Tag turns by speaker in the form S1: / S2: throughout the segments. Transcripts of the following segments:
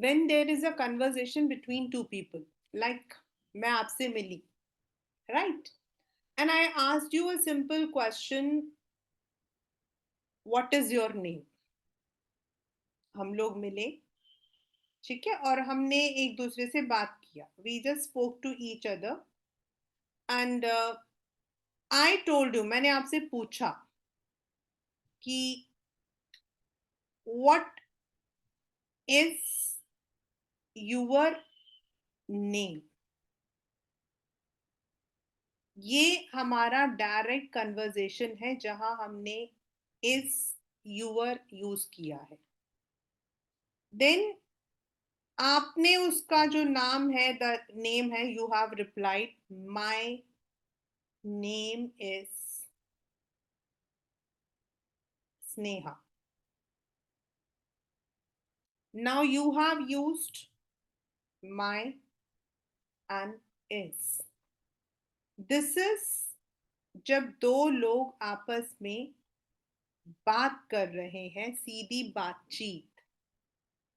S1: when there is a conversation between two people, like मैं आपसे मिली, right? And I asked you a simple question, what is your name? हम लोग मिले, ठीक है, और हमने एक दूसरे से बात किया. We just spoke to each other and I told you, मैंने आपसे पूछा कि what is your name? ये हमारा डायरेक्ट कन्वर्सेशन है जहां हमने इस यूवर यूज किया है. देन आपने उसका जो नाम है, द नेम है, you have replied my name is Sneha. Now you have used my and is. This is जब दो लोग आपस में बात कर रहे हैं, सीधी बातचीत.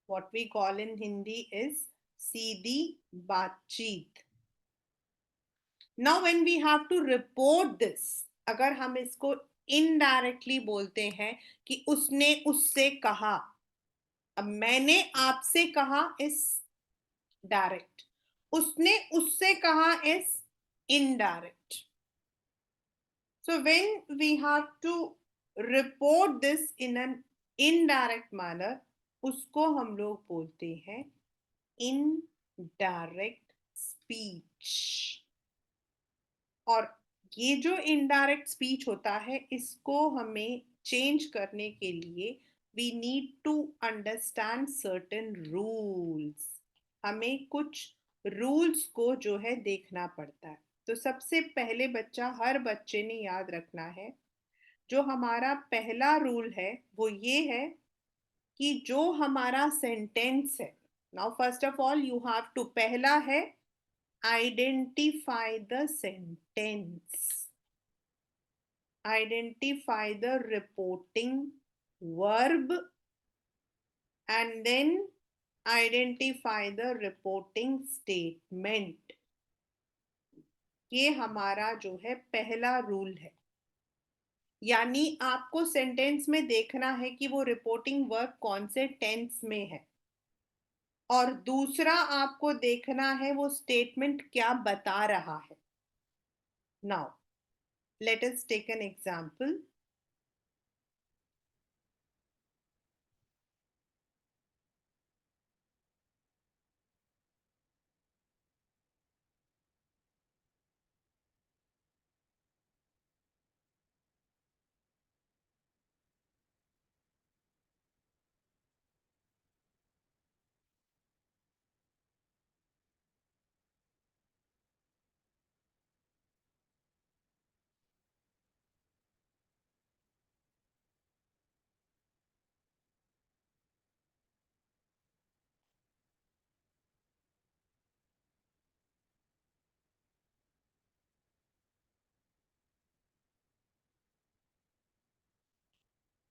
S1: What we call in Hindi is सीधी बातचीत. Now when we have to report this, अगर हम इसको इनडायरेक्टली बोलते हैं कि उसने उससे कहा, अब मैंने आपसे कहा इस डायरेक्ट, उसने उससे कहा इस indirect. So when we have to report this in an indirect manner, उसको हम लोग बोलते हैं इनडायरेक्ट स्पीच. और ये जो इनडायरेक्ट स्पीच होता है, इसको हमें चेंज करने के लिए we need to understand certain rules. हमें कुछ रूल्स को जो है देखना पड़ता है. तो सबसे पहले बच्चा, हर बच्चे ने याद रखना है, जो हमारा पहला रूल है वो ये है कि जो हमारा सेंटेंस है, now first of all you have to, पहला है identify the sentence, identify the reporting verb, and then identify the reporting statement. ये हमारा जो है पहला रूल है. यानी आपको सेंटेंस में देखना है कि वो रिपोर्टिंग वर्ब कौन से टेंस में है, और दूसरा आपको देखना है वो स्टेटमेंट क्या बता रहा है. Now let us take an example.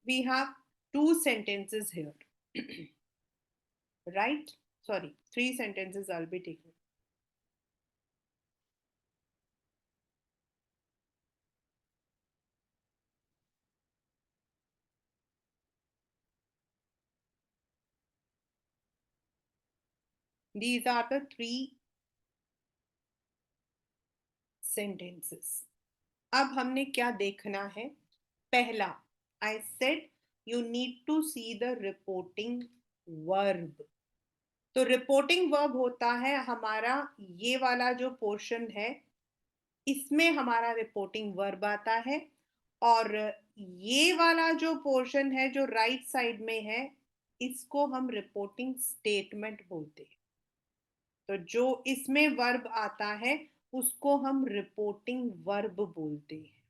S1: We have two sentences here, right? Sorry, three sentences I'll be taking. These are the three sentences. अब हमने क्या देखना है? पहला, I said you need to see the reporting verb. तो reporting verb होता है हमारा ये वाला जो पोर्शन है, इसमें हमारा रिपोर्टिंग वर्ब आता है. और ये वाला जो पोर्शन है जो राइट साइड में है, इसको हम रिपोर्टिंग स्टेटमेंट बोलते हैं. तो जो इसमें वर्ब आता है उसको हम रिपोर्टिंग वर्ब बोलते हैं.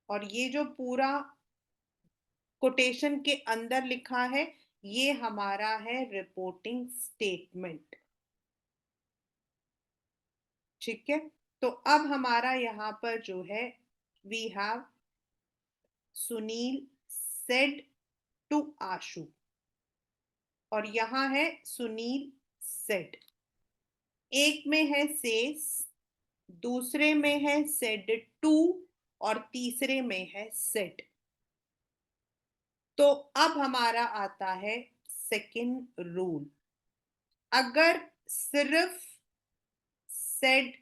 S1: और ये जो पूरा कोटेशन के अंदर लिखा है, ये हमारा है रिपोर्टिंग स्टेटमेंट. ठीक है. तो अब हमारा यहाँ पर जो है, we have Sunil said to Ashu. और यहां है सुनील सेड। एक में है सेस, दूसरे में है सेड टू, और तीसरे में है सेड। तो अब हमारा आता है सेकंड रूल। अगर सिर्फ सेड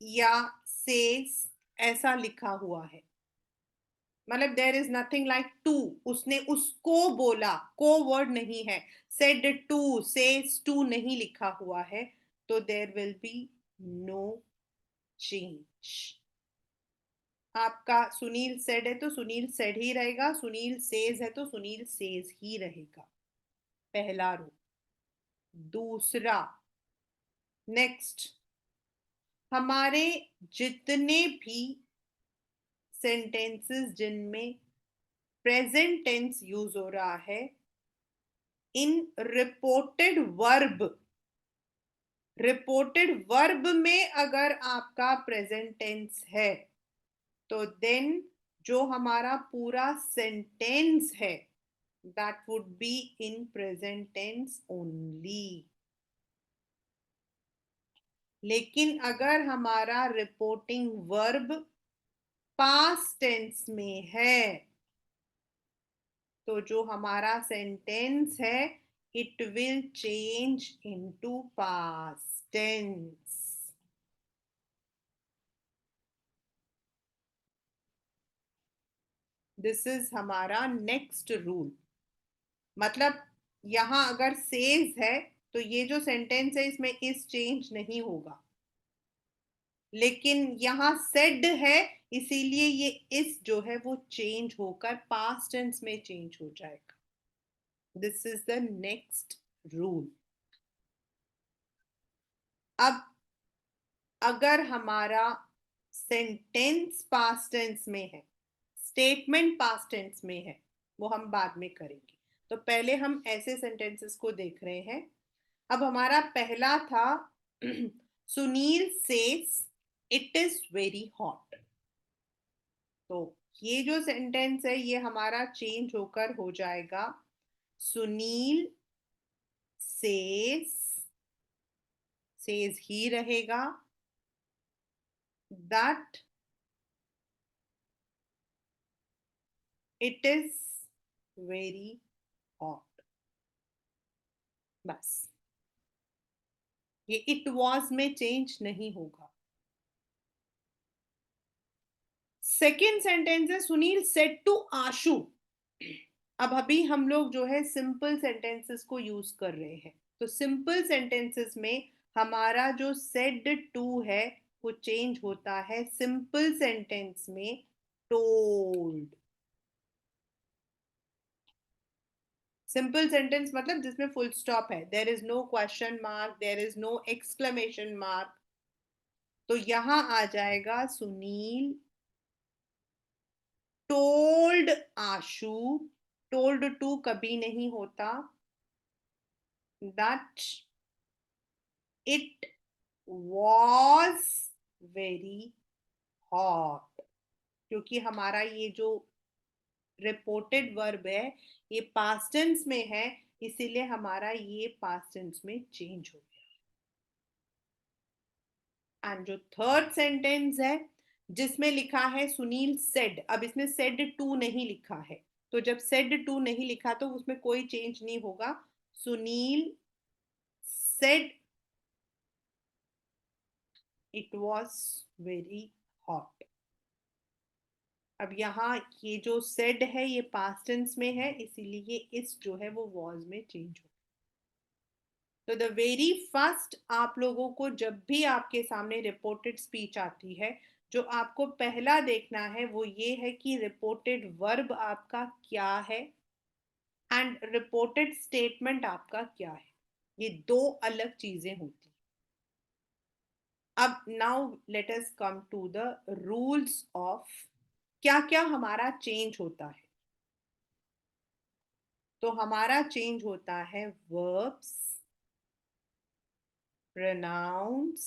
S1: या सेस ऐसा लिखा हुआ है, मतलब there is nothing like to, उसने उसको बोला, को वर्ड नहीं है, सेड टू सेस टू नहीं लिखा हुआ है, तो there will be no change. आपका सुनील सेड है तो सुनील सेड ही रहेगा, सुनील सेज है तो सुनील सेज ही रहेगा। पहला रूल। दूसरा, नेक्स्ट, हमारे जितने भी सेंटेंसेस जिनमें प्रेजेंट टेंस यूज हो रहा है, इन रिपोर्टेड वर्ब में अगर आपका प्रेजेंट टेंस है, तो देन जो हमारा पूरा सेंटेंस है that would be in present tense only. लेकिन अगर हमारा रिपोर्टिंग वर्ब पास्ट टेंस में है, तो जो हमारा सेंटेंस है it will change into past tense. This is हमारा नेक्स्ट रूल। मतलब यहां अगर सेज है तो ये जो सेंटेंस है इसमें इस चेंज नहीं होगा, लेकिन यहां सेड है इसीलिए ये इस जो है वो चेंज होकर पास्ट टेंस में चेंज हो जाएगा। This is the next rule. अब अगर हमारा सेंटेंस पास्ट टेंस में है, स्टेटमेंट पास्ट टेंस में है, वो हम बाद में करेंगे। तो पहले हम ऐसे सेंटेंसेस को देख रहे हैं। अब हमारा पहला था Sunil says it is very hot. तो ये जो सेंटेंस है ये हमारा चेंज होकर हो जाएगा सुनील सेज ही रहेगा that it is very hot. बस, ये इट वॉज में चेंज नहीं होगा। सेकेंड सेंटेंस है सुनील सेड टू आशु। अब अभी हम लोग जो है सिंपल सेंटेंसेस को यूज कर रहे हैं, तो सिंपल सेंटेंसेस में हमारा जो सेड टू है वो चेंज होता है सिंपल सेंटेंस में टोल्ड। सिंपल सेंटेंस मतलब जिसमें फुल स्टॉप है, there is no question mark, there is no exclamation mark, तो यहां आ जाएगा Sunil told Ashu. Told to कभी नहीं होता, that it was very hot. क्योंकि हमारा ये जो रिपोर्टेड वर्ब है ये पास्ट टेंस में है, इसीलिए हमारा ये पास्ट टेंस में चेंज हो गया। एंड जो थर्ड सेंटेंस है जिसमें लिखा है सुनील सेड, अब इसमें सेड टू नहीं लिखा है, तो जब सेड टू नहीं लिखा तो उसमें कोई चेंज नहीं होगा। Sunil said it was very hot. अब यहाँ ये जो सेड है ये पास्ट टेंस में है, इसीलिए इस जो है वो वॉज में चेंज हो। तो द वेरी फर्स्ट, आप लोगों को जब भी आपके सामने रिपोर्टेड स्पीच आती है, जो आपको पहला देखना है वो ये है कि रिपोर्टेड वर्ब आपका क्या है एंड रिपोर्टेड स्टेटमेंट आपका क्या है। ये दो अलग चीजें होती हैं। अब now let us come to the rules of क्या क्या हमारा चेंज होता है। तो हमारा चेंज होता है वर्ब्स, प्रोनाउंस,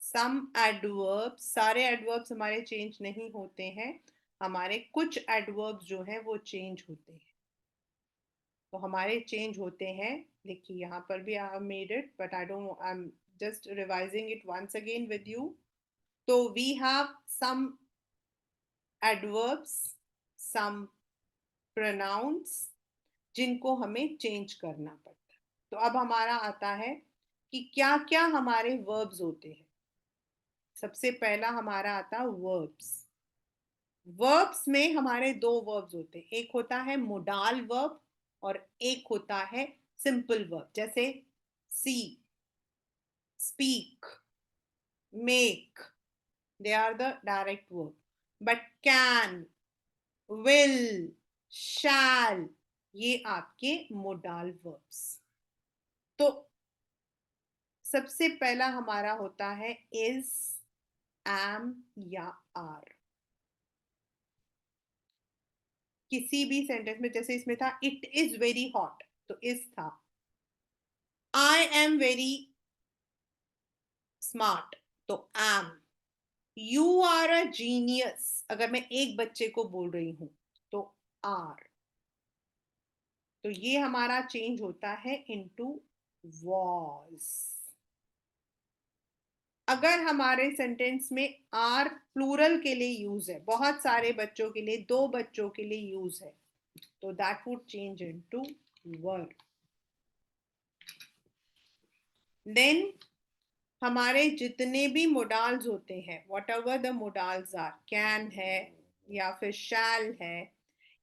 S1: सम एडवर्ब्स। सारे एडवर्ब्स हमारे चेंज नहीं होते हैं, हमारे कुछ एडवर्ब्स जो हैं वो चेंज होते हैं। तो हमारे चेंज होते हैं. देखिए यहाँ पर भी I have made it, but I am just revising it once again with you. तो we have some adverbs, some pronouns जिनको हमें चेंज करना पड़ता है. तो अब हमारा आता है कि क्या क्या हमारे वर्ब्स होते हैं. सबसे पहला हमारा आता वर्ब्स. वर्ब्स में हमारे दो वर्ब्स होते हैं. एक होता है मोडाल वर्ब और एक होता है सिंपल वर्ब. जैसे see, speak, make, they are the direct verb. But can, will, shall, ये आपके मोडाल वर्ब्स. तो सबसे पहला हमारा होता है इज, एम या आर. किसी भी सेंटेंस में, जैसे इसमें था इट इज वेरी हॉट, तो इज था. आई एम वेरी स्मार्ट, तो am. You are a genius, अगर मैं एक बच्चे को बोल रही हूं तो आर. तो ये हमारा चेंज होता है इनटू वॉज. अगर हमारे सेंटेंस में आर प्लूरल के लिए यूज है, बहुत सारे बच्चों के लिए, दो बच्चों के लिए यूज है, तो that would change into were. Then हमारे जितने भी मोडाल्स होते हैं, whatever the modals are, can है या फिर शैल है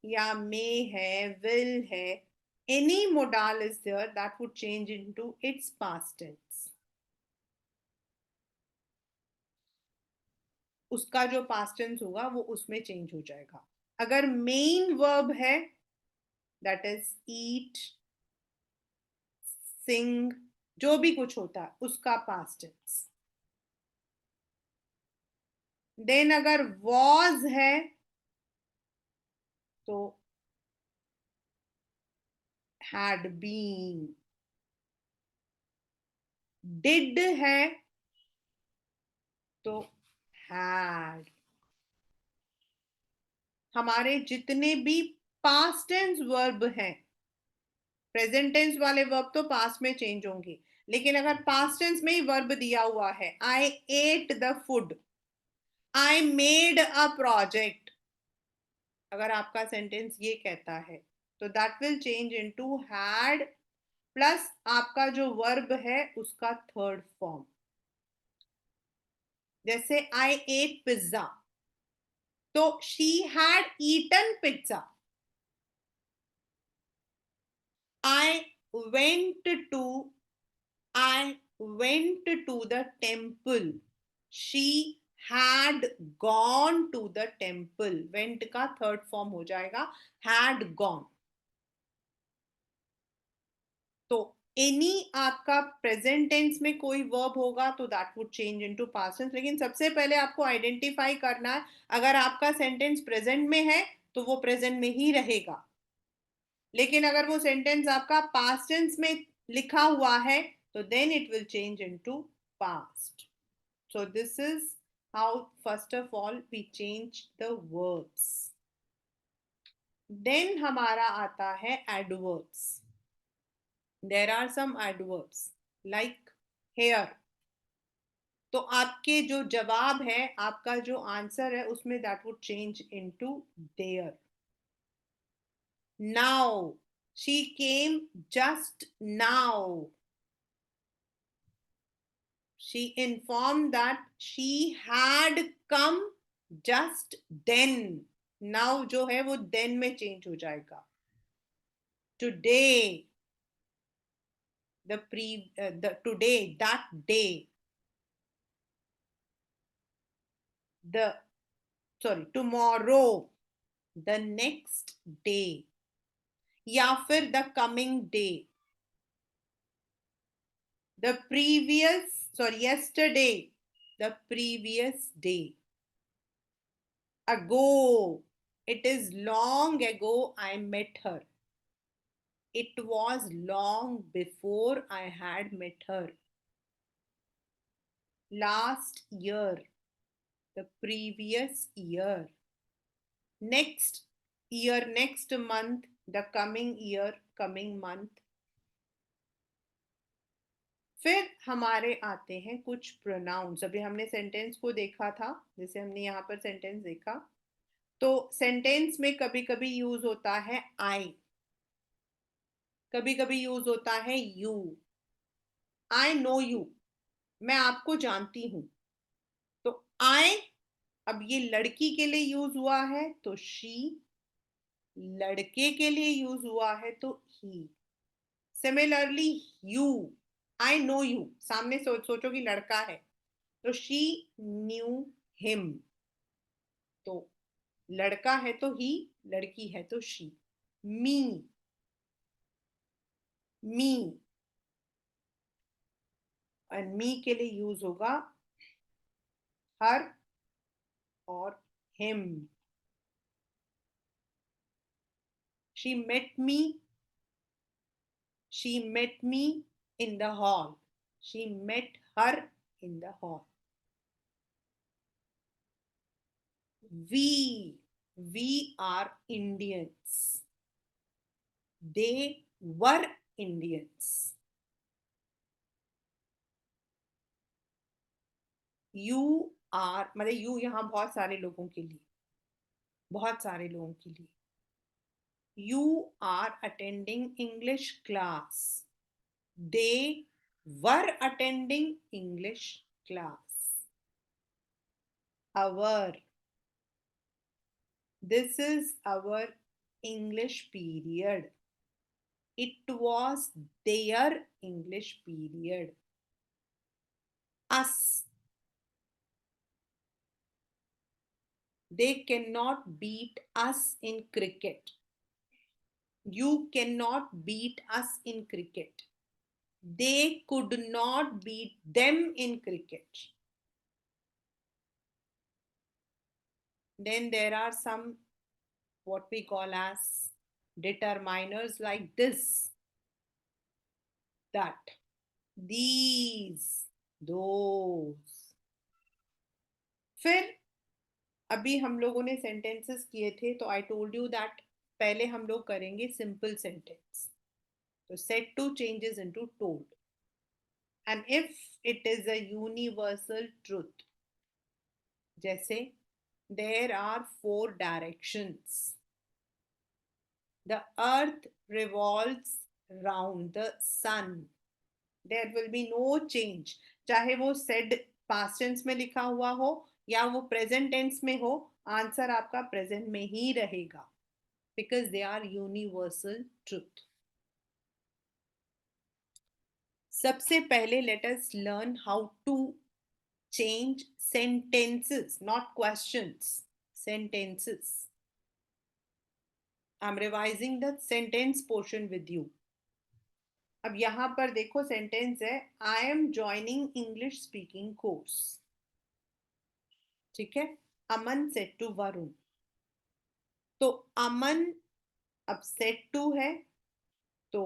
S1: या मे है, विल है, any modal is there, that would change into its past tense. उसका जो पास्ट टेंस होगा वो उसमें चेंज हो जाएगा. अगर मेन वर्ब है, दैट इज ईट, सिंग, जो भी कुछ होता है उसका पास्ट टेंस. देन अगर वॉज है तो had been. Did है तो had. हमारे जितने भी पास्ट टेंस वर्ब हैं, प्रेजेंट टेंस वाले वर्ब तो पास्ट में चेंज होंगे, लेकिन अगर पास्ट टेंस में ही वर्ब दिया हुआ है, I ate the food, I made a project, अगर आपका सेंटेंस ये कहता है, तो that will change into had plus आपका जो वर्ब है उसका थर्ड फॉर्म. जैसे आई एट पिज्जा, तो she had eaten pizza. I went to I went to the temple. She had gone to the temple. Went का third form हो जाएगा had gone. तो एनी आपका प्रेजेंट टेंस में कोई verb होगा तो that would change into past tense. लेकिन सबसे पहले आपको आइडेंटिफाई करना है, अगर आपका सेंटेंस प्रेजेंट में है तो वो प्रेजेंट में ही रहेगा. लेकिन अगर वो सेंटेंस आपका पास्ट टेंस में लिखा हुआ है तो then it will change into past. So this is how first of all we change the verbs. Then हमारा आता है adverbs. There are some adverbs like here. तो आपके जो जवाब है, आपका जो आंसर है, उसमें that would change into their. Now, she came just now. She informed that she had come just then. Now जो है वो then में change हो जाएगा. Today, the today, that day, the sorry, tomorrow, the next day, या फिर the coming day, the previous, sorry, yesterday, the previous day, ago, it is long ago I met her. It was long before I had met her. Last year, the previous year. Next year, next month, the coming year, coming month. फिर हमारे आते हैं कुछ pronounce. अभी हमने sentence को देखा था, जैसे हमने यहाँ पर सेंटेंस देखा, तो सेंटेंस में कभी कभी यूज होता है आई, कभी कभी यूज होता है यू। आई नो यू, मैं आपको जानती हूं। तो आई, अब ये लड़की के लिए यूज हुआ है तो शी, लड़के के लिए यूज हुआ है तो ही। Similarly you, I know you, सामने सोचो कि लड़का है तो शी न्यू हिम। तो लड़का है तो ही, लड़की है तो शी। मी, मी, और मी के लिए यूज होगा हर और him. She met me, she met me in the hall, she met her in the hall. we are Indians, they were Indians। You are मतलब यू यहाँ बहुत सारे लोगों के लिए, बहुत सारे लोगों के लिए। You are attending English class, they were attending English class. our, this is our English period, it was their English period। us, they cannot beat us in cricket, you cannot beat us in cricket, they could not beat them in cricket। Then there are some what we call as determiners like this, that, these, those। फिर अभी हम लोगों ने sentences किए थे तो I told you that पहले हम लोग करेंगे सिंपल सेंटेंस। तो said to changes into told, and if it is a universal truth, जैसे there are 4 directions, the earth revolves round the sun, there will be no change. चाहे वो said past tense में लिखा हुआ हो या वो प्रेजेंट टेंस में हो, आंसर आपका प्रेजेंट में ही रहेगा, because they are universal truth. सबसे पहले let us learn how to change sentences, not questions, sentences। I'm revising the sentence portion with you। अब यहां पर देखो सेंटेंस है, I am joining English speaking course. ठीक है, अमन सेड टू वरुण। तो अमन अब सेड टू है तो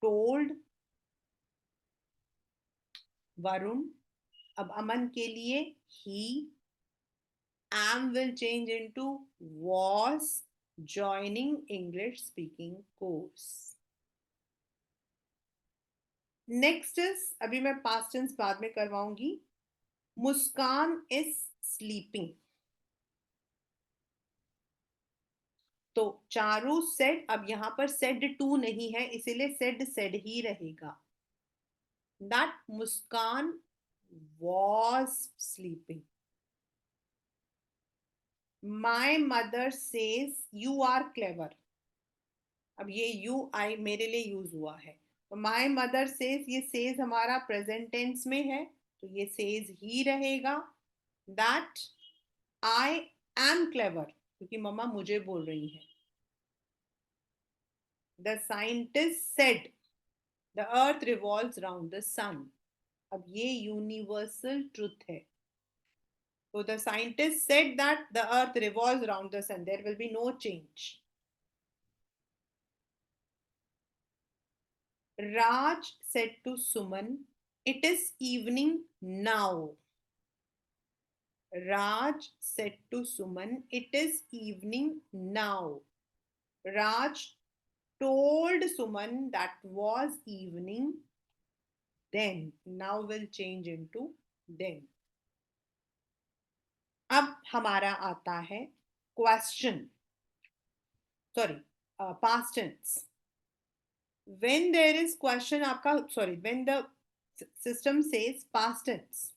S1: टोल्ड वरुण, अब अमन के लिए ही, am will change into was joining English speaking course। Next is, अभी मैं पास्ट टेंस बाद में करवाऊंगी, मुस्कान इज स्लीपिंग। तो चारू सेड, अब यहां पर सेड टू नहीं है इसीलिए सेड ही रहेगा, that Muskan was sleeping. My mother says you are clever, अब ये यू आई मेरे लिए यूज हुआ है, तो माई मदर सेज, ये सेज हमारा प्रेजेंट टेंस में है तो ये सेज ही रहेगा, दैट आई एम क्लेवर, क्योंकि मम्मा मुझे बोल रही है। The scientist said the earth revolves round the sun, अब ये यूनिवर्सल ट्रूथ है। तो the scientist said that the earth revolves round the sun, there will be no change. Raj said to Suman, it is evening now। Raj said to Suman, it is evening now। Raj told Suman that was evening then. Now will change into then. अब हमारा आता है question, sorry, past tense. When there is question आपका, sorry, when the system says past tense,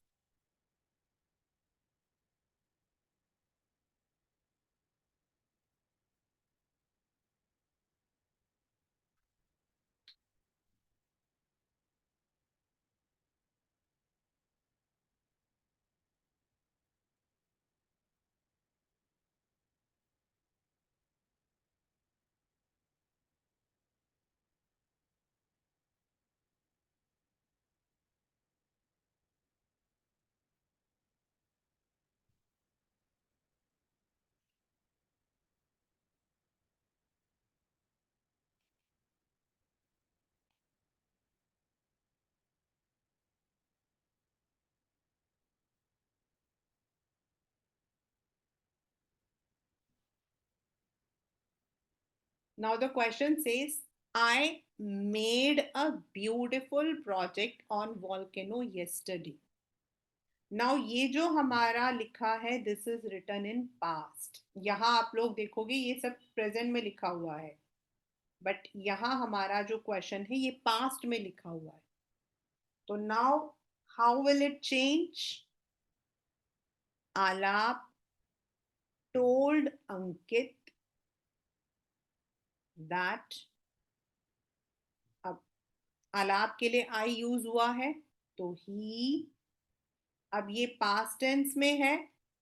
S1: now the question says, I made a beautiful project on volcano yesterday. Now ये जो हमारा लिखा है, this is written in past. यहां आप लोग देखोगे ये सब प्रेजेंट में लिखा हुआ है, बट यहां हमारा जो क्वेश्चन है ये पास्ट में लिखा हुआ है. तो now how will it change? आलाप told Ankit that, अब आलाप के लिए आई यूज हुआ है तो ही. अब ये पास्ट टेंस में है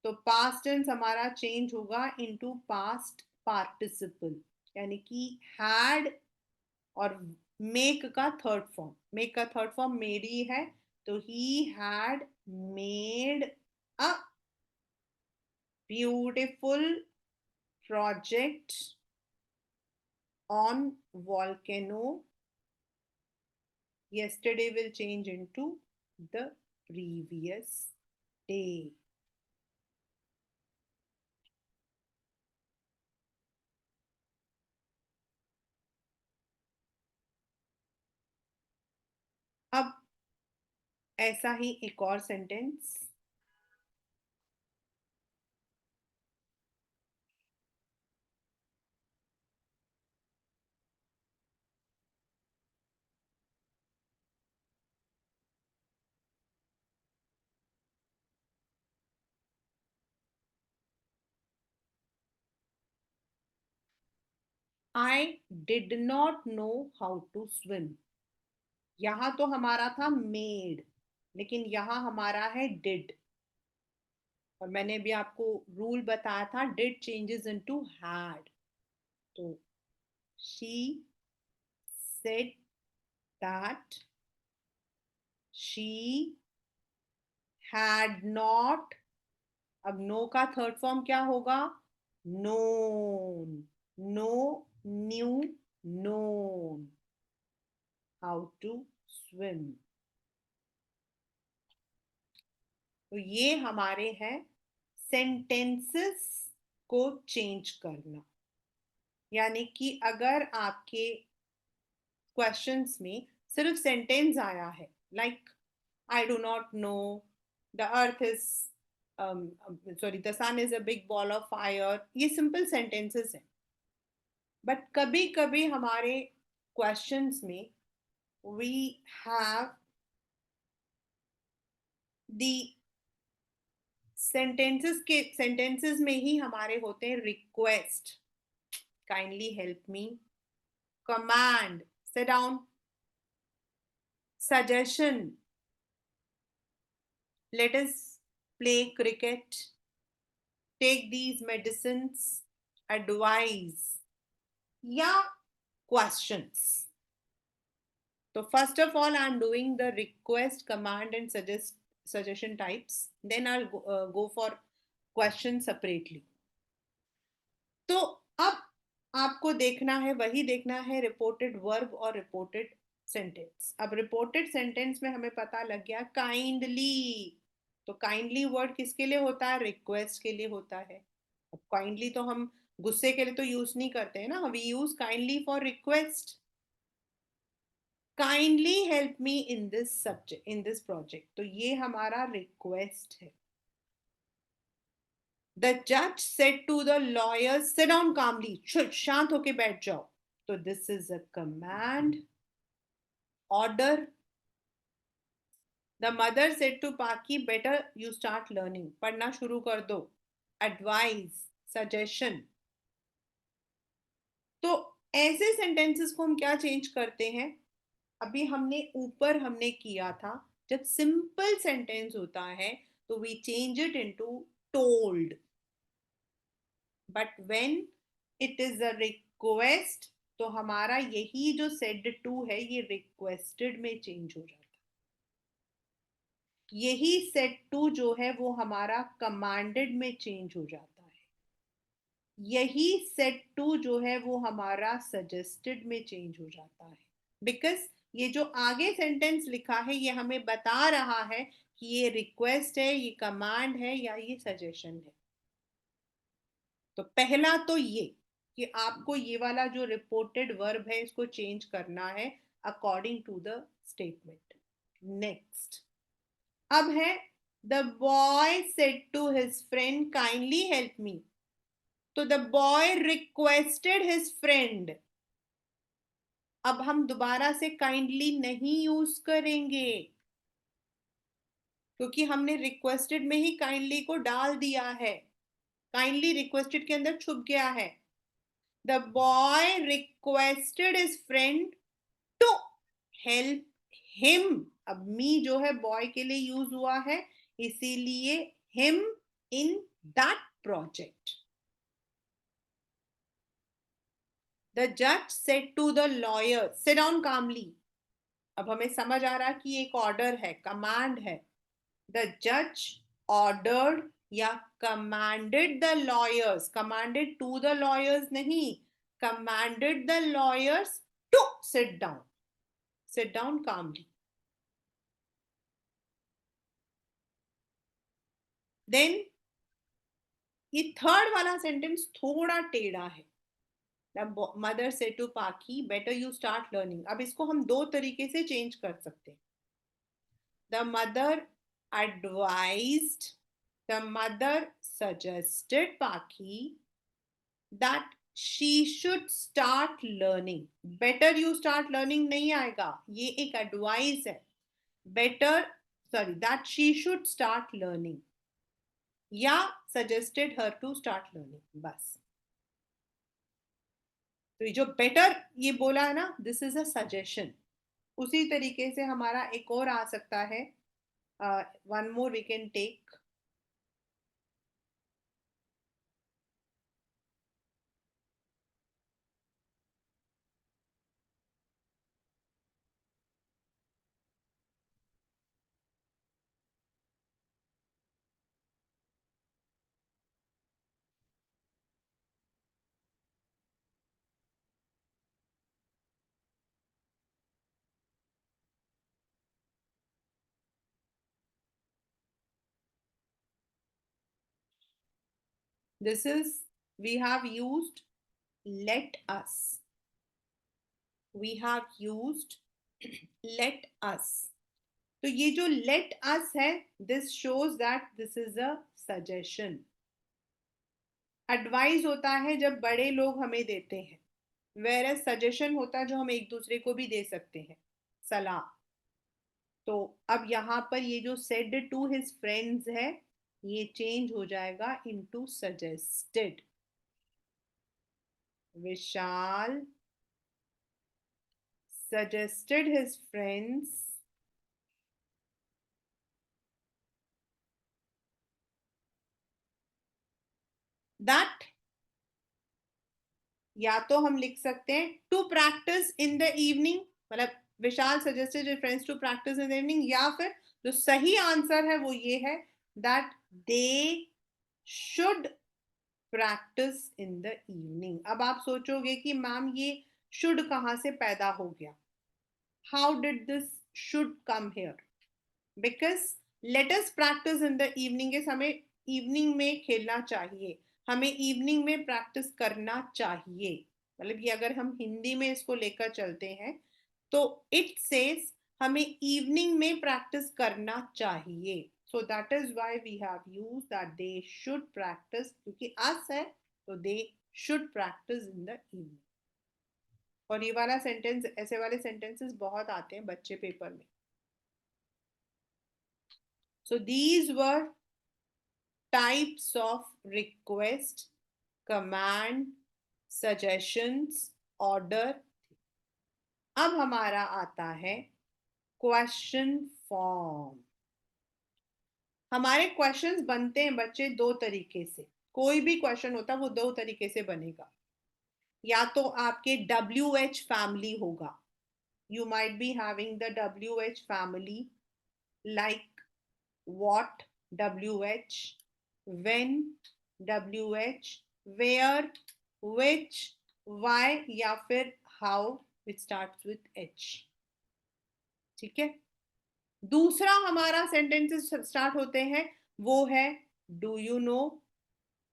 S1: तो पास्ट टेंस हमारा चेंज होगा इनटू पास्ट पार्टिसिपल, यानी कि हैड और मेक का थर्ड फॉर्म. मेक का थर्ड फॉर्म मेड ही है, तो he had made a beautiful project on volcano yesterday will change into the previous day. अब ऐसा ही एक और sentence. I did not know how to swim. यहां तो हमारा था made, लेकिन यहां हमारा है did. और मैंने भी आपको रूल बताया था, did changes into had. तो she said that she had not. अब नो का थर्ड फॉर्म क्या होगा? Known. Know, knew, known how to swim. तो ये हमारे हैं सेंटेंसेस को चेंज करना. यानी कि अगर आपके क्वेश्चंस में सिर्फ सेंटेंस आया है, like I do not know, the earth is, sorry, the sun is a big ball of fire, ये सिंपल सेंटेंसेस हैं. बट कभी कभी हमारे क्वेश्चंस में वी हैव द सेंटेंसेस में ही हमारे होते हैं request, kindly help me, command, sit down, suggestion, let us play cricket, take these medicines, advice या questions. So first of all, I'm doing the request, command, and suggestion types. Then I'll go for questions separately. तो अब आपको देखना है, वही देखना है, reported verb और रिपोर्टेड सेंटेंस. अब रिपोर्टेड सेंटेंस में हमें पता लग गया काइंडली. तो काइंडली वर्ड किसके लिए होता है? रिक्वेस्ट के लिए होता है. अब काइंडली तो हम गुस्से के लिए तो यूज नहीं करते हैं ना, we use kindly for request. Kindly help me in this subject, in this project, तो ये हमारा रिक्वेस्ट है। द जज said to the lawyer sit down calmly, शांत होके बैठ जाओ, तो this is a command, order. The mother said to Paki better you start learning, पढ़ना शुरू कर दो, एडवाइस, सजेशन। तो ऐसे सेंटेंसेस को हम क्या चेंज करते हैं, अभी हमने ऊपर हमने किया था, जब सिंपल सेंटेंस होता है तो we change it into told, but when it is a request तो हमारा यही जो सेड टू है ये रिक्वेस्टेड में चेंज हो जाता है। यही सेड टू जो है वो हमारा कमांडेड में चेंज हो जाता है। यही सेड टू जो है वो हमारा सजेस्टेड में चेंज हो जाता है। बिकॉज ये जो आगे सेंटेंस लिखा है ये हमें बता रहा है कि ये रिक्वेस्ट है, ये कमांड है या ये सजेशन है। तो पहला तो ये कि आपको ये वाला जो रिपोर्टेड वर्ब है इसको चेंज करना है according to the statement. Next, अब है the boy said to his friend kindly help me, तो the boy requested his friend. अब हम दोबारा से काइंडली नहीं यूज करेंगे क्योंकि हमने रिक्वेस्टेड में ही काइंडली को डाल दिया है, काइंडली रिक्वेस्टेड के अंदर छुप गया है। The boy requested his friend to help him, अब मी जो है बॉय के लिए यूज हुआ है इसीलिए him in that project. The जज said to the lawyer sit down calmly, अब हमें समझ आ रहा कि एक ऑर्डर है, कमांड है। द जज ऑर्डर्ड या commanded the lawyers, commanded to the lawyers नहीं, commanded the lawyers to sit down, sit down calmly. Then ये थर्ड वाला सेंटेंस थोड़ा टेढ़ा है। The mother said to Paki better you start learning, अब इसको हम दो तरीके से चेंज कर सकते हैं। The mother advised, the mother suggested Paki that she should start learning. Better you start learning नहीं आएगा, ये एक advice है। Better, sorry, that she should start learning या suggested her to start learning, बस। तो ये जो better ये बोला है ना, this is a suggestion। उसी तरीके से हमारा एक और आ सकता है, one more we can take। This is, we have used let us, we have used let us। तो ये जो let us है, this shows that this is a suggestion। Advice होता है जब बड़े लोग हमें देते हैं, वेयर सजेशन होता है जो हम एक दूसरे को भी दे सकते हैं, सलाह। तो अब यहाँ पर ये जो सेड टू हिज फ्रेंड्स है ये चेंज हो जाएगा into suggested. Vishal suggested his friends that, या तो हम लिख सकते हैं to practise in the evening, मतलब Vishal suggested his friends to practise in the evening, या फिर जो सही आंसर है वो ये है that they should practice in the evening. अब आप सोचोगे कि मैम ये शुड कहां से पैदा हो गया, how did this should come here, because let us practice in the evening, हमें इवनिंग में खेलना चाहिए। हमें इवनिंग में प्रैक्टिस करना चाहिए। मतलब ये अगर हम हिंदी में इसको लेकर चलते हैं तो इट सेज हमें इवनिंग में प्रैक्टिस करना चाहिए। So that is why we have use that they should practice, क्योंकि अस है तो they should practice in the evening. और ये वाला सेंटेंस, ऐसे वाले सेंटेंसेस बहुत आते हैं बच्चे पेपर में। So these were types of request, command, suggestions, order. अब हमारा आता है क्वेश्चन फॉर्म। हमारे क्वेश्चंस बनते हैं बच्चे दो तरीके से। कोई भी क्वेश्चन होता है वो दो तरीके से बनेगा। या तो आपके WH फैमिली होगा, you might be having the WH family, like what, WH, when, WH, where, which, why, या फिर how, which starts with H। ठीक है। दूसरा हमारा सेंटेंसेस स्टार्ट होते हैं वो है do you know,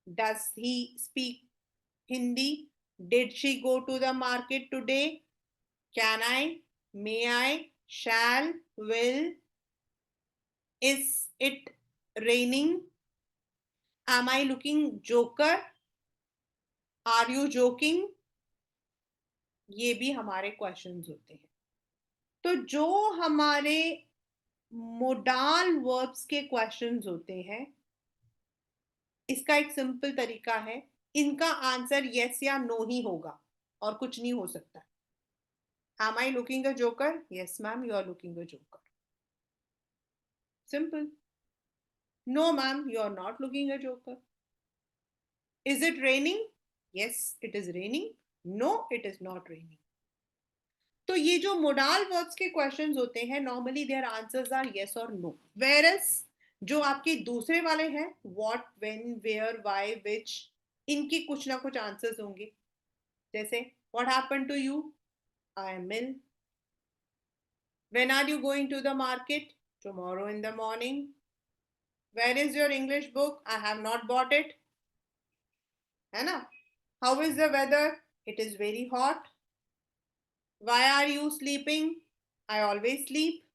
S1: does he speak Hindi, did she go to the market today, can I, may I, shall, will, is it raining, am I looking joker, are you joking. ये भी हमारे questions होते हैं। तो जो हमारे मोडाल वर्ब्स के questions होते हैं, इसका एक सिंपल तरीका है, इनका आंसर यस या नो ही होगा और कुछ नहीं हो सकता। Am I looking a joker, yes ma'am you are looking a joker, simple. No ma'am you are not looking a joker. Is it raining, yes it is raining, no it is not raining. तो ये जो modal verbs के questions होते हैं normally there answers are yes और no. Whereas जो आपके दूसरे वाले हैं what, when, where, why, which, इनके कुछ ना कुछ आंसर्स होंगे। जैसे what happened to you, I am ill. When are you going to the market, tomorrow in the morning. Where is your English book, I have not bought it. है ना। How is the weather, it is very hot. Why are you sleeping, I always sleep.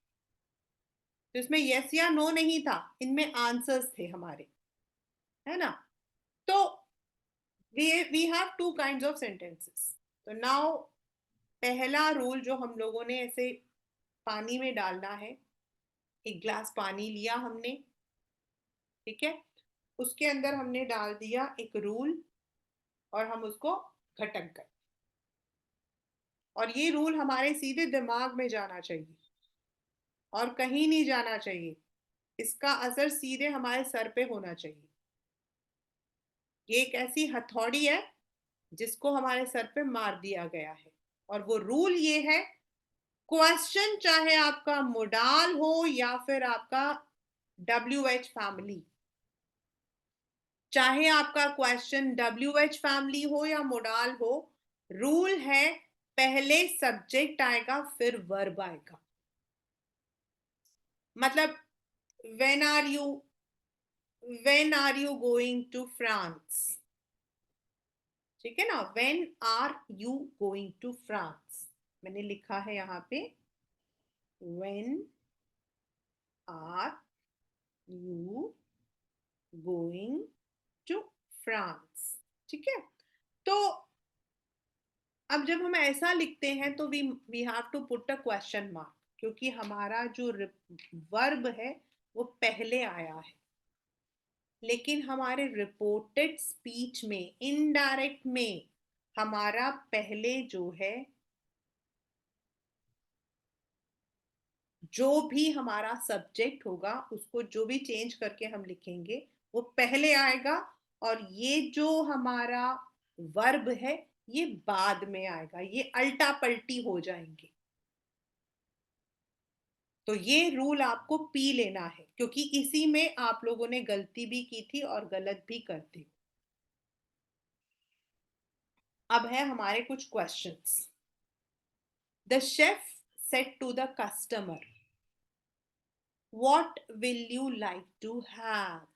S1: तो इसमें yes या no नहीं था, इनमें answers थे हमारे। है ना। तो we have two kinds of sentences. तो नाउ पहला रूल जो हम लोगों ने ऐसे पानी में डालना है, एक ग्लास पानी लिया हमने, ठीक है, उसके अंदर हमने डाल दिया एक रूल और हम उसको घटक गए। और ये रूल हमारे सीधे दिमाग में जाना चाहिए और कहीं नहीं जाना चाहिए। इसका असर सीधे हमारे सर पे होना चाहिए। ये एक ऐसी हथौड़ी है जिसको हमारे सर पे मार दिया गया है। और वो रूल ये है, क्वेश्चन चाहे आपका मोडाल हो या फिर आपका WH फैमिली, चाहे आपका क्वेश्चन WH फैमिली हो या मोडाल हो, रूल है पहले सब्जेक्ट आएगा फिर वर्ब आएगा। मतलब when are you, when are you going to France, ठीक है ना, when are you going to France, मैंने लिखा है यहां पे when are you going to France. ठीक है। तो अब जब हम ऐसा लिखते हैं तो we have to put a question mark, क्योंकि हमारा जो वर्ब है वो पहले आया है। लेकिन हमारे रिपोर्टेड स्पीच में इनडायरेक्ट में हमारा पहले जो है, जो भी हमारा सब्जेक्ट होगा उसको जो भी चेंज करके हम लिखेंगे वो पहले आएगा, और ये जो हमारा वर्ब है ये बाद में आएगा, ये अल्टा पल्टी हो जाएंगे। तो ये रूल आपको पी लेना है, क्योंकि इसी में आप लोगों ने गलती भी की थी और गलत भी करते हो। अब है हमारे कुछ questions. The chef said to the customer, what will you like to have.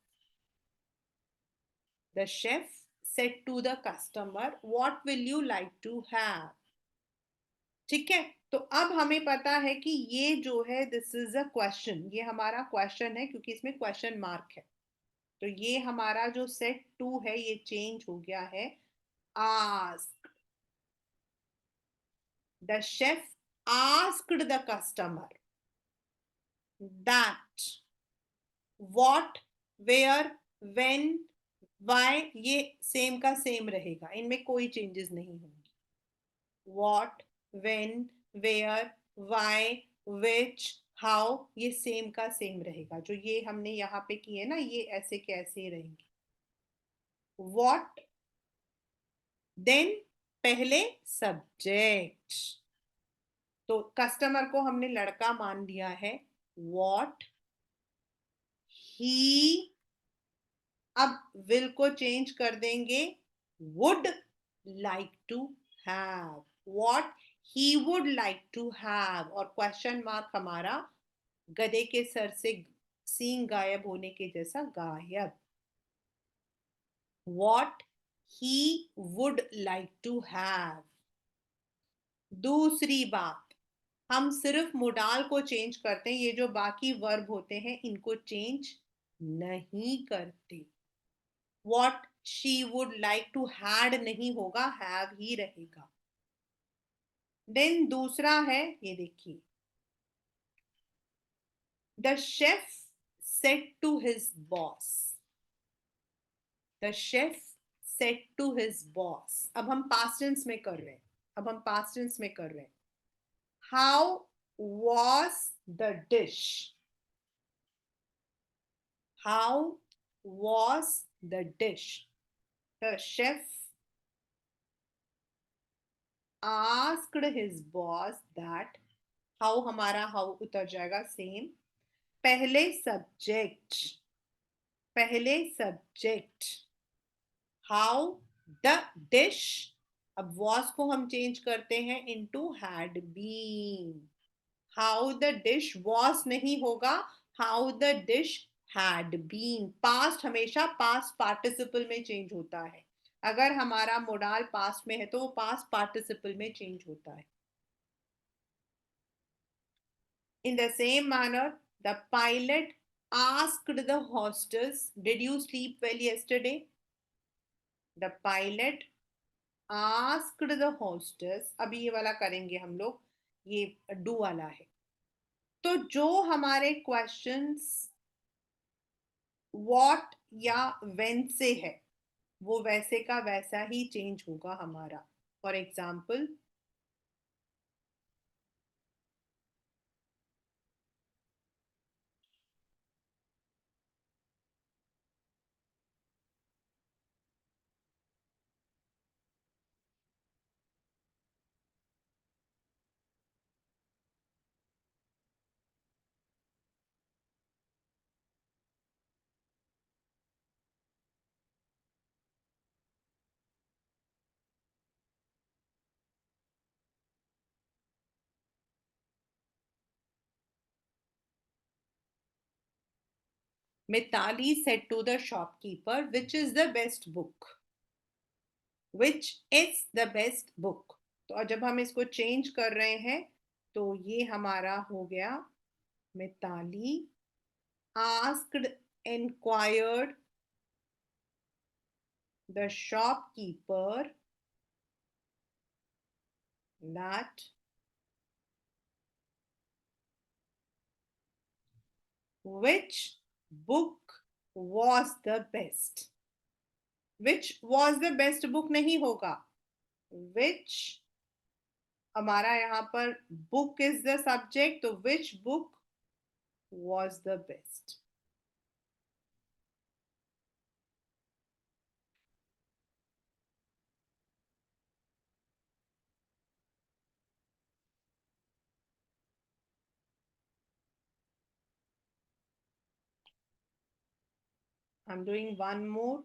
S1: The chef said to the customer, what will you like to have? ठीक है, तो अब हमें पता है कि ये जो है दिस इज अ क्वेश्चन, ये हमारा क्वेश्चन है क्योंकि इसमें क्वेश्चन मार्क है। तो ये हमारा जो सेट टू है ये चेंज हो गया है ask. The chef asked the customer that what, where, when, why, ये सेम का सेम रहेगा, इनमें कोई चेंजेस नहीं होंगी। What, when, where, why, which, how, ये सेम का सेम रहेगा। जो ये हमने यहाँ पे किए ना ये ऐसे के ऐसे ही रहेंगे। व्हाट, देन पहले सब्जेक्ट, तो कस्टमर को हमने लड़का मान लिया है। व्हाट ही, अब विल को चेंज कर देंगे would like to have. What he would like to have, और क्वेश्चन मार्क हमारा गधे के सर से सींग गायब होने के जैसा गायब। What he would like to have. दूसरी बात, हम सिर्फ मोडाल को चेंज करते हैं, ये जो बाकी वर्ब होते हैं इनको चेंज नहीं करते। What she would like to had नहीं होगा, हैव ही रहेगा। देन दूसरा है, ये देखिए, the chef said to his boss. The chef said to his boss, अब हम पास्ट टेंस में कर रहे हैं, अब हम पास्ट टेंस में कर रहे हैं। How was the dish, how was the dish, the chef asked his boss that, how हमारा हाउ उतर जाएगा सेम, पहले सब्जेक्ट, पहले सब्जेक्ट, हाउ द डिश, अब वॉस को हम चेंज करते हैं into had been. How the dish was नहीं होगा, how the dish had been. Past हमेशा पास्ट पार्टिसिपल में चेंज होता है, अगर हमारा मोडाल पास्ट में है तो वो पास्ट पार्टिसिपल में चेंज होता है। In the same manner, the pilot asked the hostess, did you sleep well yesterday? The pilot asked the hostess, अभी ये वाला करेंगे हम लोग, ये डू वाला है। तो जो हमारे क्वेश्चंस व्हाट या व्हेन से है वो वैसे का वैसा ही चेंज होगा हमारा। For example, Mitali said to the shopkeeper, which is the best book? Which is the best book. तो जब हम इसको चेंज कर रहे हैं तो ये हमारा हो गया, Mitali asked, inquired the shopkeeper that which book was the best. Which was the best book नहीं होगा, विच, हमारा यहाँ पर बुक इज द सब्जेक्ट, तो विच book was the best. I'm doing one more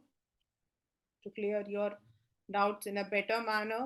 S1: to clear your doubts in a better manner.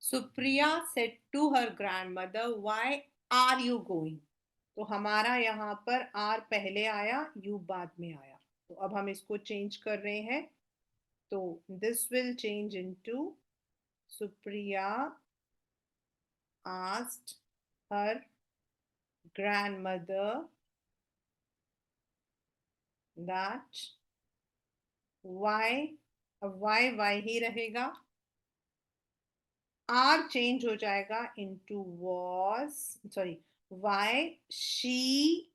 S1: Supriya said to her grandmother why are you going. तो हमारा यहाँ पर आर पहले आया, यू बाद में आया। तो अब हम इसको चेंज कर रहे हैं। तो this will change into Supriya asked her grandmother that why, अब why ही रहेगा, आर चेंज हो जाएगा into was, sorry, why she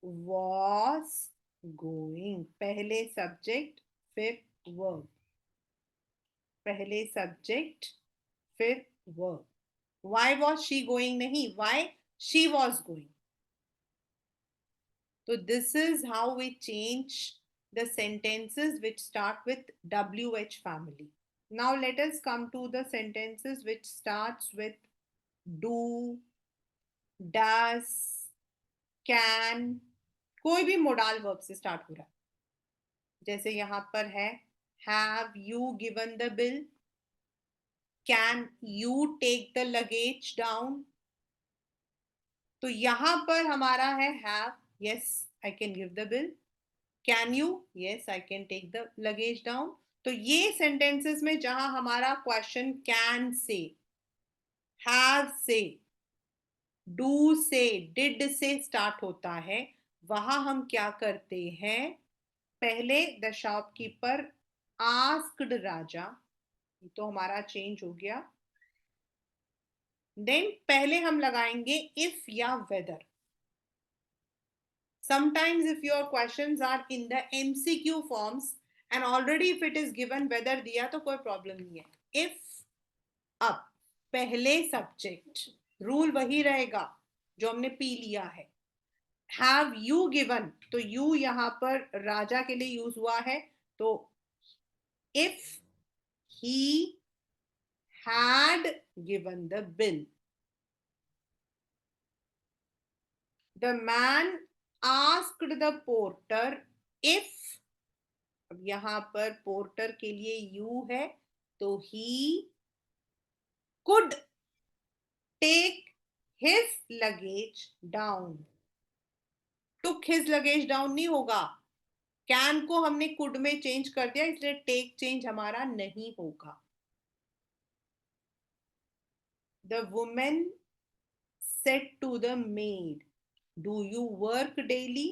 S1: was going। पहले सब्जेक्ट फिर वर्ब, पहले सब्जेक्ट फिर verb. why was she going नहीं, why she was going। So this is how we change the sentences which start with WH family. Now let us come to the sentences which starts with do, does, can, कोई भी modal verb से start हो रहा है। जैसे यहाँ पर है have you given the bill, can you take the luggage down। तो यहाँ पर हमारा है have, yes I can give the bill, can you, yes I can take the luggage down. तो ये सेंटेंसेस में जहां हमारा क्वेश्चन कैन से, हैव से, डू से, डिड से स्टार्ट होता है, वहां हम क्या करते हैं, पहले द शॉपकीपर आस्क्ड राजा, तो हमारा चेंज हो गया। देन पहले हम लगाएंगे इफ या weather. Sometimes if your questions are in the MCQ forms and already if it is given weather दिया तो कोई प्रॉब्लम नहीं है। if, अब पहले सब्जेक्ट, रूल वही रहेगा जो हमने पी लिया है। have you given, तो you यहां पर राजा के लिए यूज हुआ है, तो if he had given the bill, the man asked the porter if, अब यहां पर पोर्टर के लिए यू है, तो he could take his luggage down. Took his luggage down नहीं होगा, कैन को हमने कुड में चेंज कर दिया, इसलिए टेक चेंज हमारा नहीं होगा। The women said to the maid, do you work daily.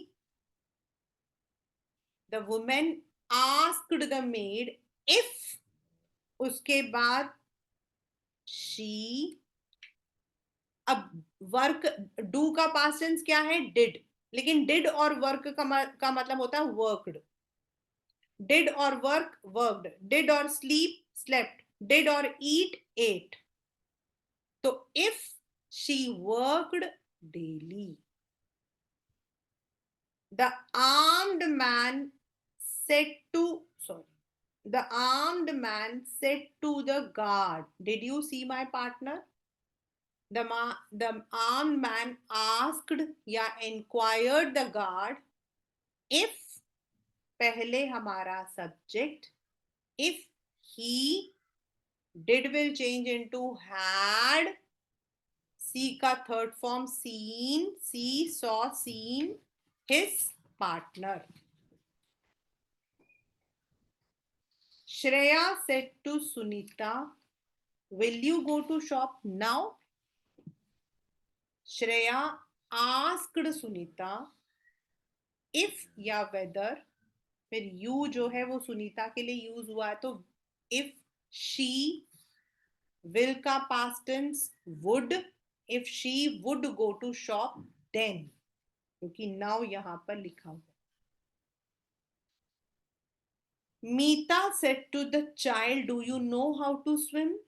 S1: The women asked the maid if, उसके बाद शी, अब वर्क, डू का पास्ट टेंस क्या है, डिड, लेकिन डिड और वर्क का मतलब होता है वर्कड। डिड और वर्क, वर्कड। डिड और स्लीप, स्लेप्ट। डिड और ईट, एट। तो if she worked daily, the armed man said to, sorry, the armed man said to the guard, did you see my partner. The armed man asked या inquired the guard if, पहले हमारा subject, if he, did will change into had, see का third form seen, see, saw, seen his partner। Shreya said to Sunita, will you go to shop now। Shreya asked Sunita if या weather, फिर you जो है वो सुनीता के लिए use हुआ है, तो इफ शी, विल का past tense would, if she would go to shop then, क्योंकि नाउ यहां पर लिखा हुआ। Meeta said to the child, do you know how to swim.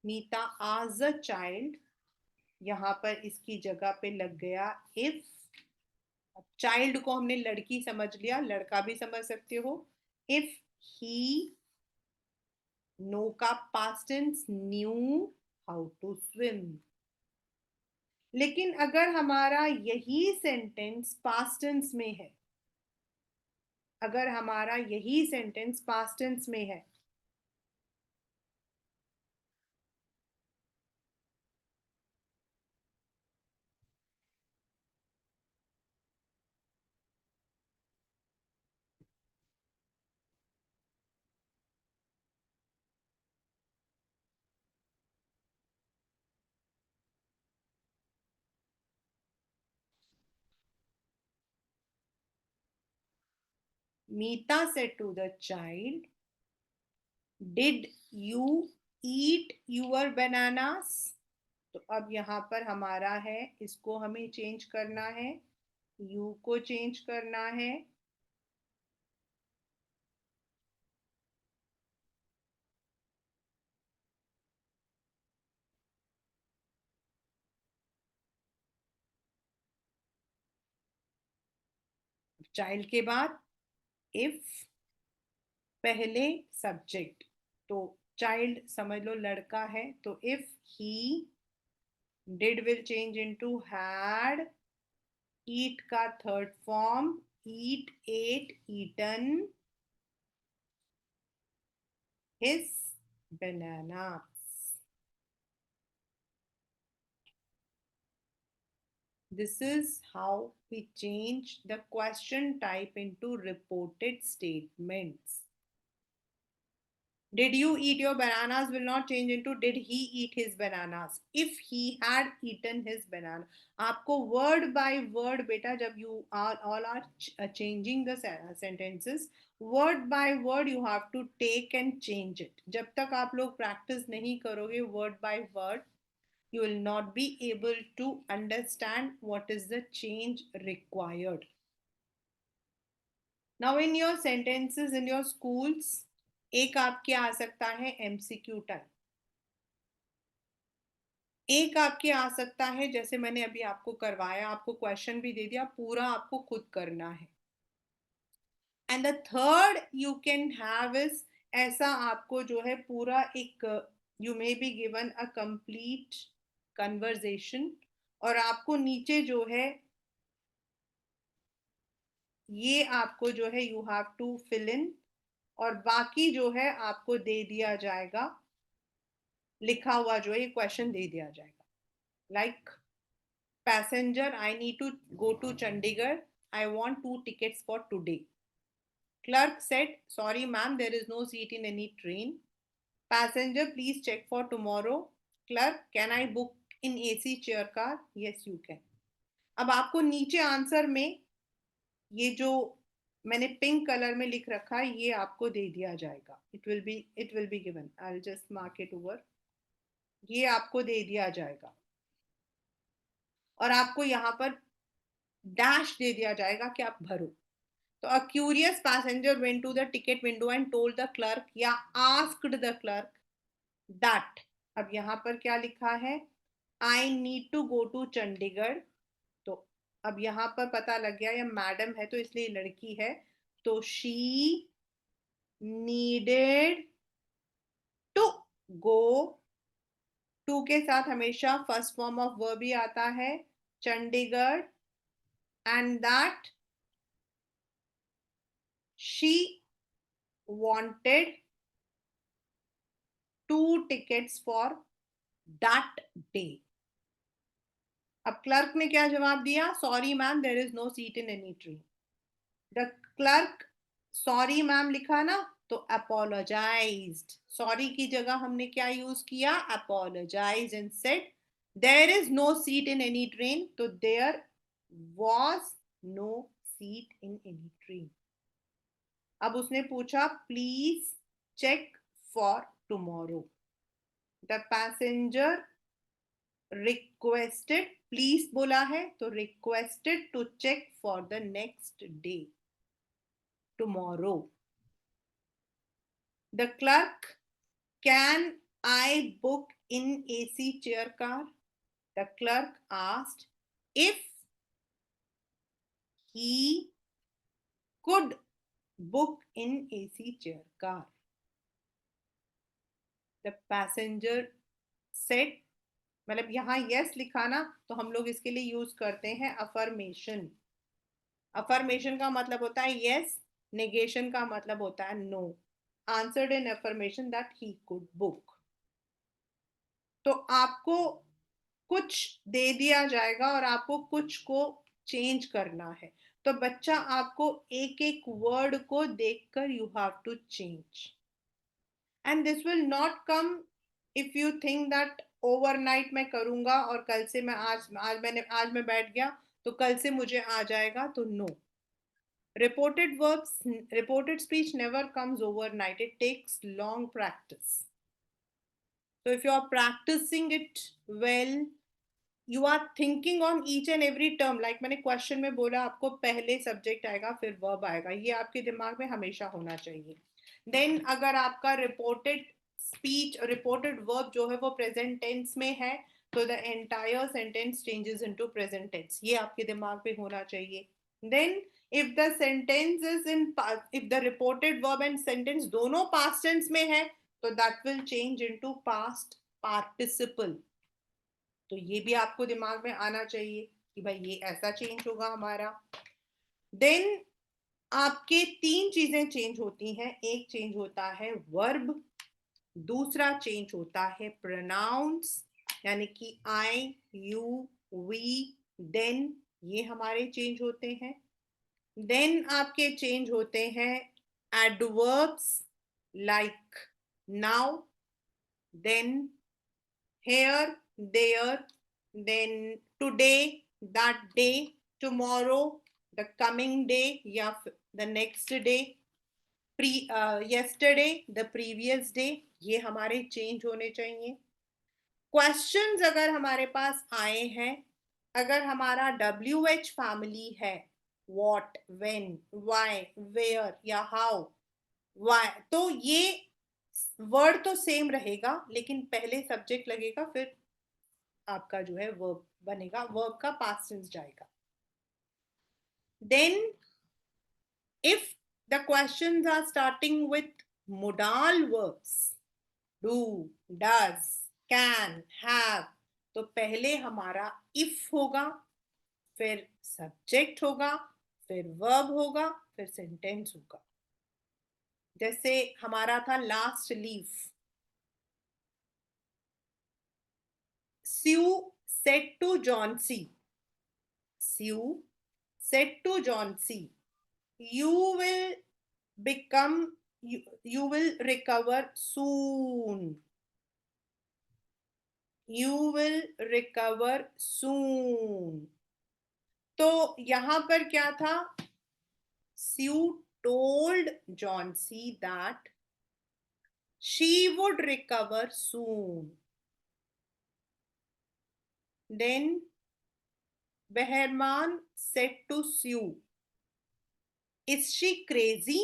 S1: Meeta आज द चाइल्ड, यहां पर इसकी जगह पे लग गया इफ। चाइल्ड को हमने लड़की समझ लिया, लड़का भी समझ सकते हो। इफ ही, नो का past tense knew how to swim. लेकिन अगर हमारा यही सेंटेंस पास्ट टेंस में है, अगर हमारा यही सेंटेंस पास्ट टेंस में है, मीता said to the child, did you eat your bananas? तो अब यहाँ पर हमारा है, इसको हमें चेंज करना है, यू को चेंज करना है। चाइल्ड के बाद इफ, पहले सब्जेक्ट, तो चाइल्ड समझ लो लड़का है, तो if he, did will change into had, eat का third form eat, ate, eaten his bananas. This is how we change the question type into reported statements. Did you eat your bananas will not change into did he eat his bananas. If he had eaten his banana. आपको word by word बेटा, जब you are all are changing the sentences, word by word you have to take and change it. जब तक आप लोग practice नहीं करोगे word by word, you will not be able to understand what is the change required. Now in your sentences in your schools, एक आपके आ सकता है MCQ टाइप, एक आपके आ सकता है जैसे मैंने अभी आपको करवाया, आपको क्वेश्चन भी दे दिया, पूरा आपको खुद करना है। And the third you can have is, ऐसा आपको जो है पूरा एक, you may be given a complete conversation, और आपको नीचे जो है ये आपको जो है you have to fill in, और बाकी जो है आपको दे दिया जाएगा, लिखा हुआ जो है ये क्वेश्चन दे दिया जाएगा। Like passenger, I need to go to Chandigarh, I want 2 tickets for today. Clerk said, sorry ma'am, there is no seat in any train. Passenger, please check for tomorrow. Clerk, can I book in AC chair car? Yes you can. अब आपको नीचे answer में ये जो मैंने pink colour में लिख रखा है ये आपको दे दिया जाएगा। It will be given, I will just mark it over, ये आपको दे दिया जाएगा, और आपको यहाँ पर डैश दे दिया जाएगा कि आप भरो। तो a curious passenger went to the ticket window and told the clerk, या आस्क्ड द क्लर्क दैट, अब यहाँ पर क्या लिखा है, I need to go to Chandigarh. तो अब यहाँ पर पता लग गया ये मैडम है तो इसलिए लड़की है, तो she needed to go, to के साथ हमेशा फर्स्ट फॉर्म ऑफ वर्ब ही आता है, Chandigarh, and that she wanted 2 tickets for that day. अब क्लर्क ने क्या जवाब दिया, sorry ma'am, there is no seat in any train. The clerk, sorry ma'am लिखा ना, तो अपोलोजाइज्ड, सॉरी की जगह हमने क्या यूज किया, apologise, and said there is no seat in any train, तो there was no seat in any train. अब उसने पूछा please check for tomorrow. The passenger requested, please बोला है तो requested to check for the next day, tomorrow. The clerk, can I book in AC chair car? The clerk asked if he could book in AC chair car. The passenger said, मतलब यहाँ yes लिखा ना, तो हम लोग इसके लिए use करते हैं अफर्मेशन। अफर्मेशन का मतलब होता है यस, नेगेशन का मतलब होता है no. Answered in affirmation that he could book. तो आपको कुछ दे दिया जाएगा और आपको कुछ को चेंज करना है, तो बच्चा आपको एक एक वर्ड को देखकर you have to change, and this will not come if you think that overnight मैं करूंगा और कल से मैं आज मैं बैठ गया तो कल से मुझे आ जाएगा, तो no. Reported speech never comes overnight. It takes long practice. So if you are practicing it well, you are thinking on each and every term. Like मैंने क्वेश्चन में बोला, आपको पहले सब्जेक्ट आएगा फिर वर्ब आएगा, ये आपके दिमाग में हमेशा होना चाहिए. देन अगर आपका रिपोर्टेड स्पीच, रिपोर्टेड वर्ब जो है वो प्रेजेंट टेंस में है, तो the entire sentence changes into present tense, ये आपके दिमाग में होना चाहिए. Then if the sentence is in if the reported verb and sentence दोनों past tense में है, तो that will change into past participle. तो ये भी आपको दिमाग में आना चाहिए कि भाई ये ऐसा चेंज होगा हमारा. देन आपके तीन चीजें चेंज होती हैं. एक चेंज होता है वर्ब, दूसरा चेंज होता है प्रोनाउंस, यानी कि आई, यू, वी, देन, ये हमारे चेंज होते हैं. देन आपके चेंज होते हैं adverbs like now, then, here, there, then today, that day, tomorrow, the coming day, या the next day, yesterday, the previous day, ये हमारे चेंज होने चाहिए. क्वेश्चंस अगर हमारे पास आए हैं, अगर हमारा WH फैमिली है, what, when, why, where या how, why, तो ये वर्ड तो सेम रहेगा, लेकिन पहले सब्जेक्ट लगेगा, फिर आपका जो है वर्ब बनेगा, वर्ब का पास्ट टेंस जाएगा. Then if the questions are starting with modal verbs, do, does, can, have, तो पहले हमारा if होगा, फिर सब्जेक्ट होगा, फिर वर्ब होगा, फिर सेंटेंस होगा. जैसे हमारा था last leaf. Sue said to John C. Sue said to John C, you will become, you will recover soon. You will recover soon. तो यहां पर क्या था? Sue told John C that she would recover soon. Then Behrman said to Sue, is she crazy?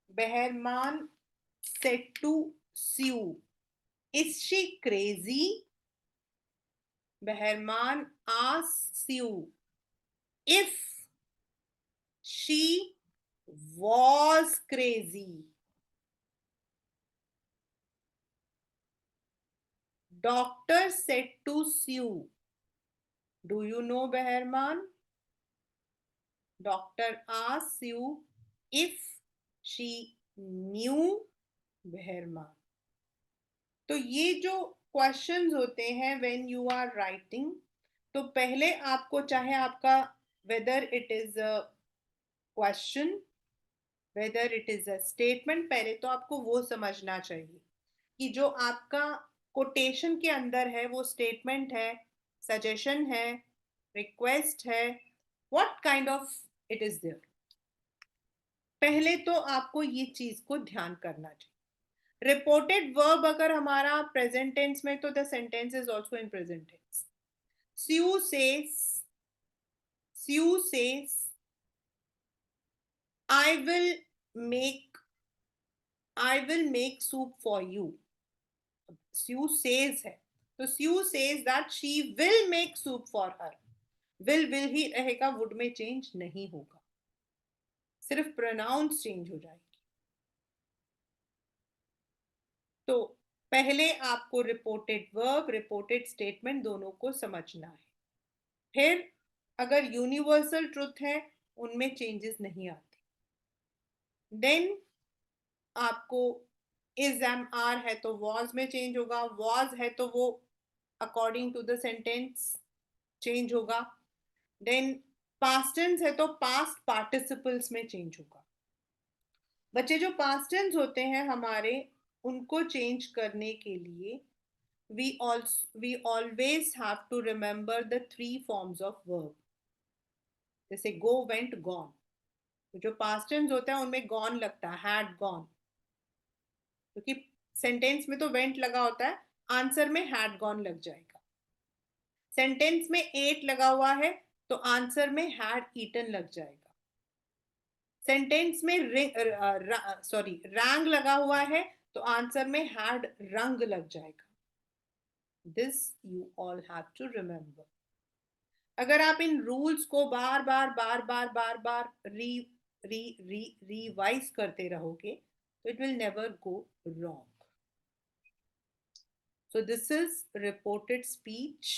S1: Behrman said to Sue, is she crazy? Behrman asks Sue if she was crazy. Doctor said to Sue, do you know Behrman? Doctor asked Sue if she knew Behrman. तो ये जो questions होते हैं when you are writing, तो पहले आपको, चाहे आपका weather it is a question, weather it is a statement, पहले तो आपको वो समझना चाहिए कि जो आपका कोटेशन के अंदर है वो स्टेटमेंट है, सजेशन है, रिक्वेस्ट है, what kind of it is there. पहले तो आपको ये चीज को ध्यान करना चाहिए. रिपोर्टेड वर्ब अगर हमारा प्रेजेंट टेंस में, तो the sentence is also in present tense. Sue says, Sue says, I will make, I will make soup for you. Sue says है, तो Sue says that she will make soup for her. will ही रहेगा, would में change नहीं होगा, सिर्फ pronounce change हो जाएगी. तो पहले आपको रिपोर्टेड वर्ब, रिपोर्टेड स्टेटमेंट दोनों को समझना है. फिर अगर यूनिवर्सल ट्रुथ है उनमें चेंजेस नहीं आते. देन आपको इज एम आर है तो वॉज में चेंज होगा, वॉज है तो वो according to the sentence change होगा. देन पास्ट टेंस है तो पास्ट पार्टिसिपल्स में चेंज होगा. बच्चे जो पास्ट टेंस होते हैं हमारे, उनको चेंज करने के लिए we always have to remember the three forms of verb. जैसे गो, वेंट, गॉन, तो जो पास्ट टेंस होता है उनमें गॉन लगता है, हैड गॉन, क्योंकि सेंटेंस में तो वेंट लगा होता है, आंसर में हैड गॉन लग जाएगा। सेंटेंस में एट लगा हुआ है तो आंसर में हैड ईटन लग जाएगा। सेंटेंस में रैंग लगा हुआ है तो आंसर में हैड रंग लग जाएगा। This you all have to remember. अगर आप इन रूल्स को बार बार बार बार बार बार री री री रिवाइज करते रहोगे तो it will never go wrong. So this is reported speech